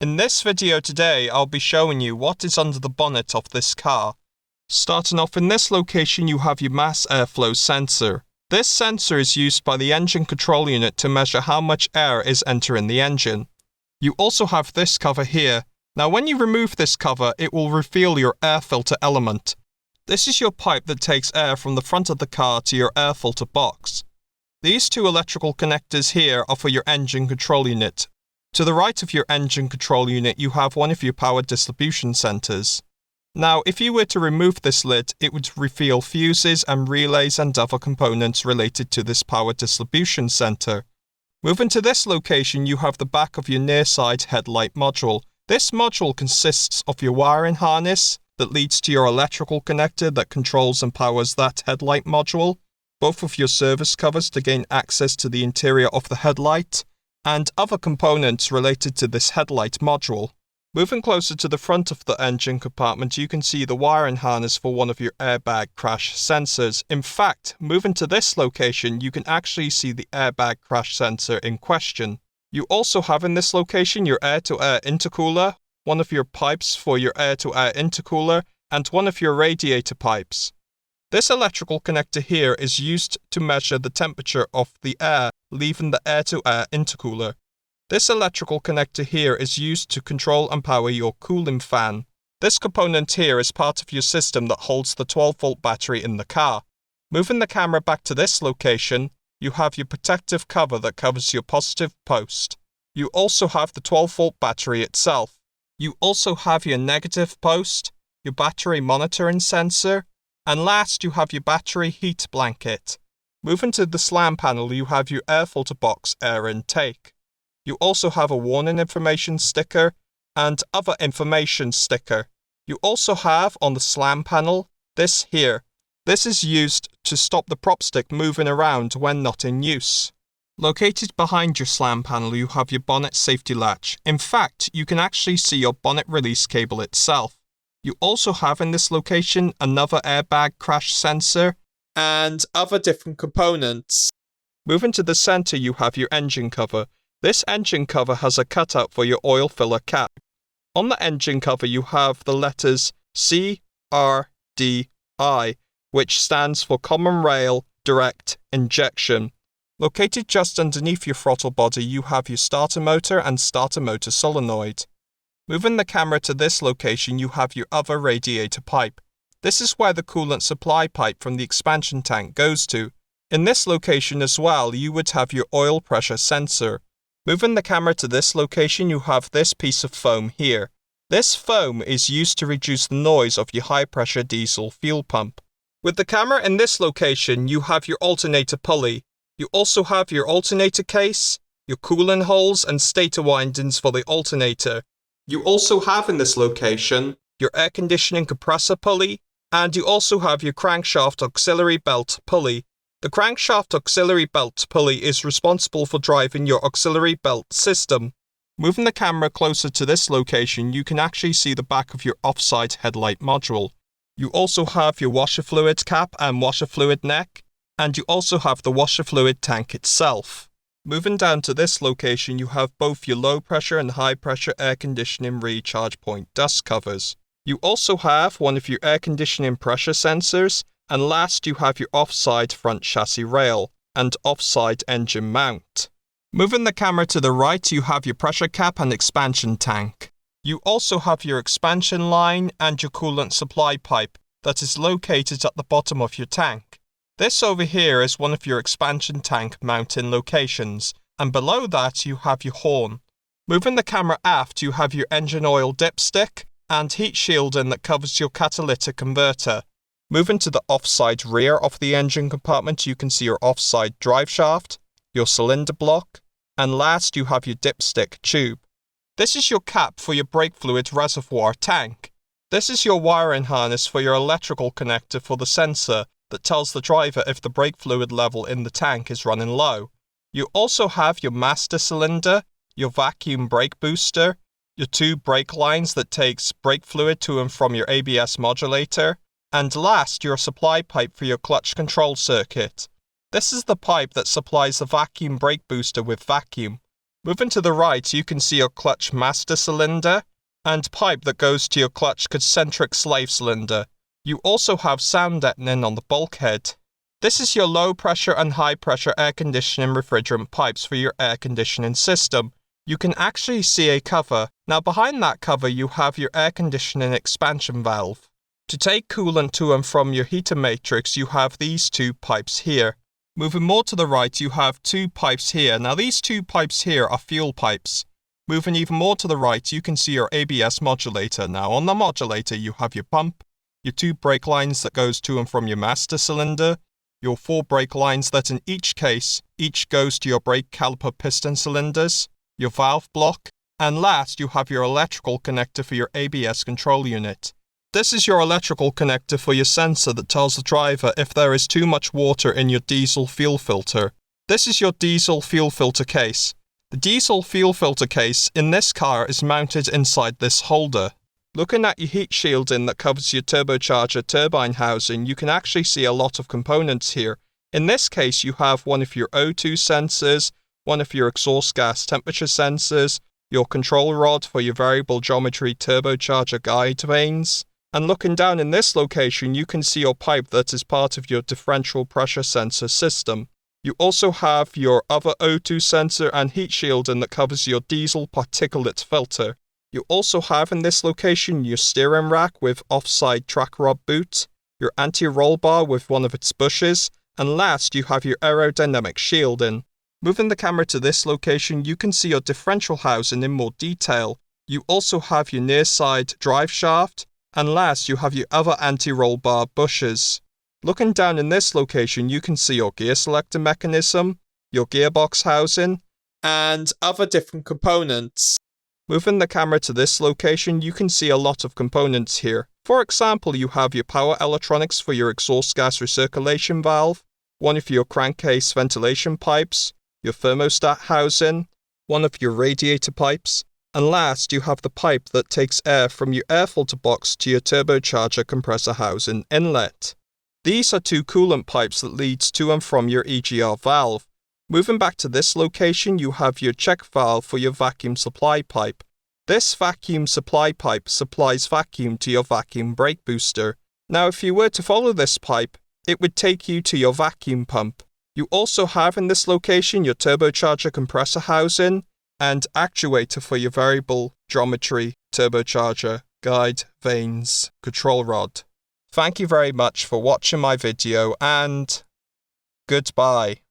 In this video today, I'll be showing you what is under the bonnet of this car. Starting off in this location, you have your mass airflow sensor. This sensor is used by the engine control unit to measure how much air is entering the engine. You also have this cover here. Now when you remove this cover, it will reveal your air filter element. This is your pipe that takes air from the front of the car to your air filter box. These two electrical connectors here are for your engine control unit. To the right of your engine control unit, you have one of your power distribution centers. Now, if you were to remove this lid, it would reveal fuses and relays and other components related to this power distribution center. Moving to this location, you have the back of your near side headlight module. This module consists of your wiring harness that leads to your electrical connector that controls and powers that headlight module, both of your service covers to gain access to the interior of the headlight, and other components related to this headlight module. Moving closer to the front of the engine compartment, you can see the wiring harness for one of your airbag crash sensors. In fact, moving to this location, you can actually see the airbag crash sensor in question. You also have in this location your air-to-air intercooler, one of your pipes for your air-to-air intercooler, and one of your radiator pipes. This electrical connector here is used to measure the temperature of the air leaving the air-to-air intercooler. This electrical connector here is used to control and power your cooling fan. This component here is part of your system that holds the 12-volt battery in the car. Moving the camera back to this location, you have your protective cover that covers your positive post. You also have the 12-volt battery itself. You also have your negative post, your battery monitoring sensor, and last you have your battery heat blanket. Moving to the slam panel, you have your air filter box air intake. You also have a warning information sticker and other information sticker. You also have on the slam panel this here. This is used to stop the prop stick moving around when not in use. Located behind your slam panel, you have your bonnet safety latch. In fact, you can actually see your bonnet release cable itself. You also have in this location another airbag crash sensor and other different components. Moving to the center, you have your engine cover. This engine cover has a cutout for your oil filler cap. On the engine cover, you have the letters CRDI, which stands for Common Rail Direct Injection. Located just underneath your throttle body, you have your starter motor and starter motor solenoid. Moving the camera to this location, you have your other radiator pipe. This is where the coolant supply pipe from the expansion tank goes to. In this location as well, you would have your oil pressure sensor. Moving the camera to this location, you have this piece of foam here. This foam is used to reduce the noise of your high-pressure diesel fuel pump. With the camera in this location, you have your alternator pulley. You also have your alternator case, your coolant holes and stator windings for the alternator. You also have in this location your air conditioning compressor pulley, and you also have your crankshaft auxiliary belt pulley. The crankshaft auxiliary belt pulley is responsible for driving your auxiliary belt system. Moving the camera closer to this location, you can actually see the back of your offside headlight module. You also have your washer fluid cap and washer fluid neck, and you also have the washer fluid tank itself. Moving down to this location, you have both your low pressure and high pressure air conditioning recharge point dust covers. You also have one of your air conditioning pressure sensors, and last you have your offside front chassis rail and offside engine mount. Moving the camera to the right, you have your pressure cap and expansion tank. You also have your expansion line and your coolant supply pipe that is located at the bottom of your tank. This over here is one of your expansion tank mounting locations, and below that you have your horn. Moving the camera aft, you have your engine oil dipstick and heat shielding that covers your catalytic converter. Moving to the offside rear of the engine compartment, you can see your offside drive shaft, your cylinder block, and last you have your dipstick tube. This is your cap for your brake fluid reservoir tank. This is your wiring harness for your electrical connector for the sensor that tells the driver if the brake fluid level in the tank is running low. You also have your master cylinder, your vacuum brake booster, your two brake lines that takes brake fluid to and from your ABS modulator, and last your supply pipe for your clutch control circuit. This is the pipe that supplies the vacuum brake booster with vacuum. Moving to the right, you can see your clutch master cylinder and pipe that goes to your clutch concentric slave cylinder. You also have sound deadening on the bulkhead. This is your low pressure and high pressure air conditioning refrigerant pipes for your air conditioning system. You can actually see a cover. Now behind that cover you have your air conditioning expansion valve. To take coolant to and from your heater matrix you have these two pipes here. Moving more to the right you have two pipes here. Now these two pipes here are fuel pipes. Moving even more to the right you can see your ABS modulator. Now on the modulator you have your pump, your two brake lines that goes to and from your master cylinder, your 4 brake lines that in each case, each goes to your brake caliper piston cylinders, your valve block, and last you have your electrical connector for your ABS control unit. This is your electrical connector for your sensor that tells the driver if there is too much water in your diesel fuel filter. This is your diesel fuel filter case. The diesel fuel filter case in this car is mounted inside this holder. Looking at your heat shielding that covers your turbocharger turbine housing, you can actually see a lot of components here. In this case, you have one of your O2 sensors, one of your exhaust gas temperature sensors, your control rod for your variable geometry turbocharger guide vanes, and looking down in this location, you can see your pipe that is part of your differential pressure sensor system. You also have your other O2 sensor and heat shielding that covers your diesel particulate filter. You also have in this location your steering rack with offside track rod boot, your anti-roll bar with one of its bushes, and last you have your aerodynamic shielding. Moving the camera to this location, you can see your differential housing in more detail. You also have your near side drive shaft, and last you have your other anti-roll bar bushes. Looking down in this location, you can see your gear selector mechanism, your gearbox housing, and other different components. Moving the camera to this location, you can see a lot of components here. For example, you have your power electronics for your exhaust gas recirculation valve, one of your crankcase ventilation pipes, your thermostat housing, one of your radiator pipes, and last you have the pipe that takes air from your air filter box to your turbocharger compressor housing inlet. These are 2 coolant pipes that leads to and from your EGR valve. Moving back to this location, you have your check valve for your vacuum supply pipe. This vacuum supply pipe supplies vacuum to your vacuum brake booster. Now if you were to follow this pipe, it would take you to your vacuum pump. You also have in this location your turbocharger compressor housing and actuator for your variable geometry turbocharger guide vanes control rod. Thank you very much for watching my video and goodbye.